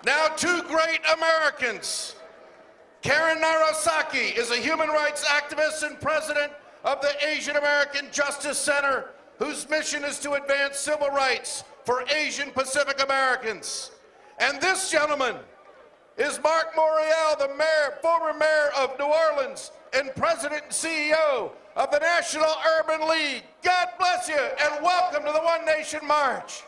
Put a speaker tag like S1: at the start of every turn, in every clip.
S1: Now, two great Americans. Karen Narasaki is a human rights activist and president of the Asian American Justice Center, whose mission is to advance civil rights for Asian Pacific Americans. And this gentleman is Marc Morial, the former mayor of New Orleans and president and CEO of the National Urban League. God bless you, and welcome to the One Nation March.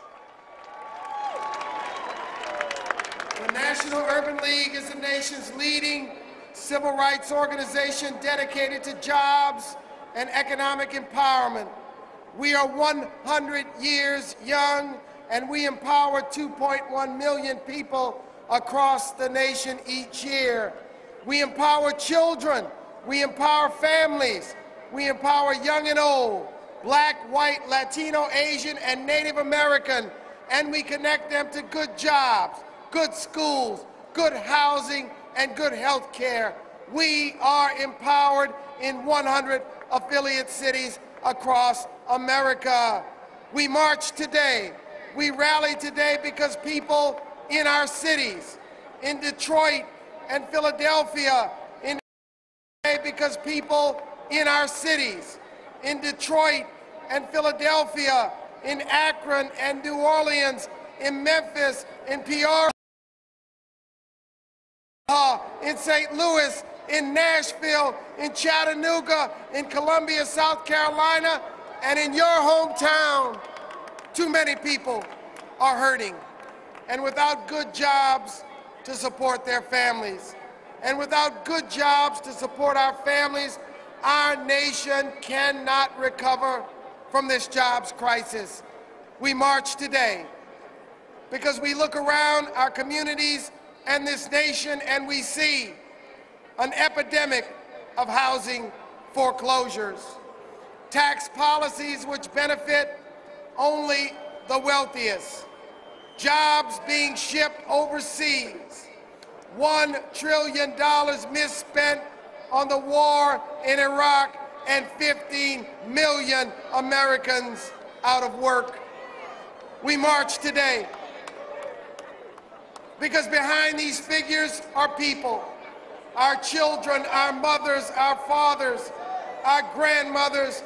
S2: The National Urban League is the nation's leading civil rights organization dedicated to jobs and economic empowerment. We are 100 years young, and we empower 2.1 million people across the nation each year. We empower children, we empower families, we empower young and old, Black, white, Latino, Asian, and Native American, and we connect them to good jobs, good schools, good housing, and good health care. We are empowered in 100 affiliate cities across America. We march today. We rally today because people in our cities, in Detroit and Philadelphia, because people in our cities, in Detroit and Philadelphia, in Akron and New Orleans, in Memphis, in Peoria, in St. Louis, in Nashville, in Chattanooga, in Columbia, South Carolina, and in your hometown, too many people are hurting, and without good jobs to support their families. And without good jobs to support our families, our nation cannot recover from this jobs crisis. We march today because we look around our communities and this nation and we see an epidemic of housing foreclosures, tax policies which benefit only the wealthiest, jobs being shipped overseas, $1 trillion misspent on the war in Iraq, and 15 million Americans out of work. We march today because behind these figures are people, our children, our mothers, our fathers, our grandmothers,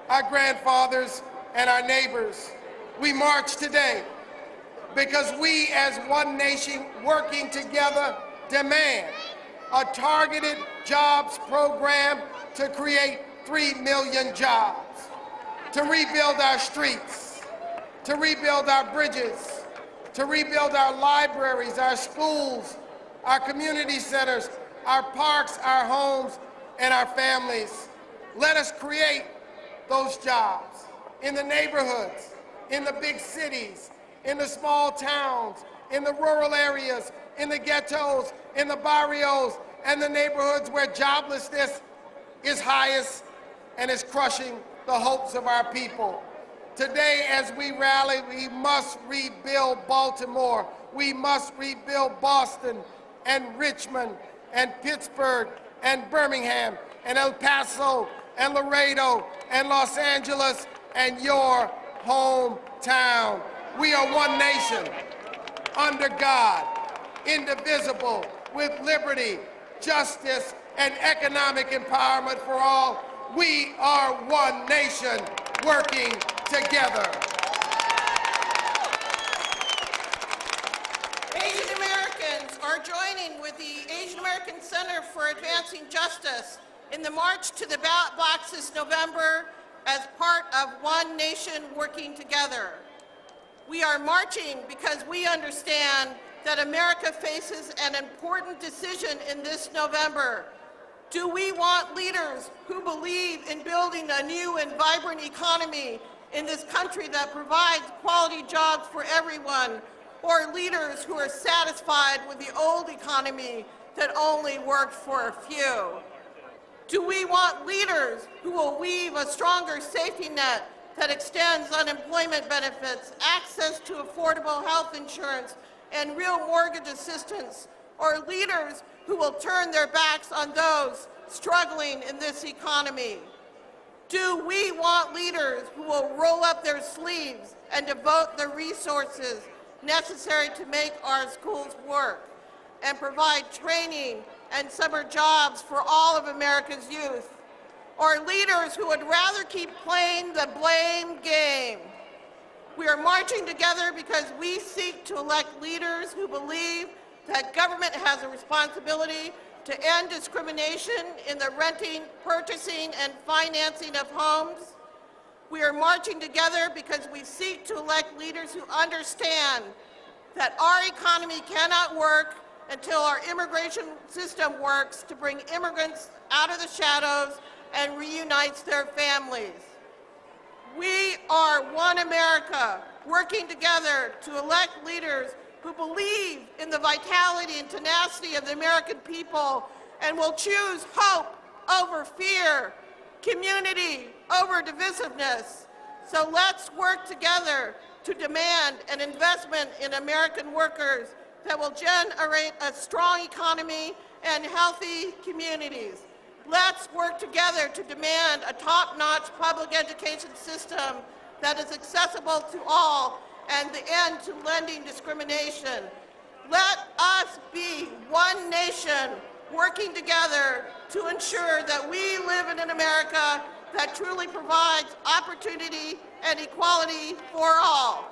S2: our grandfathers, and our neighbors. We march today because we, as one nation working together, demand a targeted jobs program to create 3 million jobs, to rebuild our streets, to rebuild our bridges, to rebuild our libraries, our schools, our community centers, our parks, our homes, and our families. Let us create those jobs in the neighborhoods, in the big cities, in the small towns, in the rural areas, in the ghettos, in the barrios, and the neighborhoods where joblessness is highest and is crushing the hopes of our people. Today, as we rally, we must rebuild Baltimore. We must rebuild Boston and Richmond and Pittsburgh and Birmingham and El Paso and Laredo and Los Angeles and your hometown. We are one nation, under God, indivisible, with liberty, justice, and economic empowerment for all. We are one nation, working together.
S3: Asian Americans are joining with the Asian American Center for Advancing Justice in the March to the Ballot Box this November as part of One Nation Working Together. We are marching because we understand that America faces an important decision in this November. Do we want leaders who believe in building a new and vibrant economy in this country that provides quality jobs for everyone, or leaders who are satisfied with the old economy that only worked for a few? Do we want leaders who will weave a stronger safety net that extends unemployment benefits, access to affordable health insurance, and real mortgage assistance, or leaders who will turn their backs on those struggling in this economy? Do we want leaders who will roll up their sleeves and devote their resources necessary to make our schools work and provide training and summer jobs for all of America's youth, or leaders who would rather keep playing the blame game. We are marching together because we seek to elect leaders who believe that government has a responsibility to end discrimination in the renting, purchasing, and financing of homes. We are marching together because we seek to elect leaders who understand that our economy cannot work until our immigration system works to bring immigrants out of the shadows and reunites their families. We are one America, working together to elect leaders who believe in the vitality and tenacity of the American people and will choose hope over fear, community over divisiveness. So let's work together to demand an investment in American workers that will generate a strong economy and healthy communities. Let's work together to demand a top-notch public education system that is accessible to all and the end to lending discrimination. Let us be one nation working together to ensure that we live in an America that truly provides opportunity and equality for all.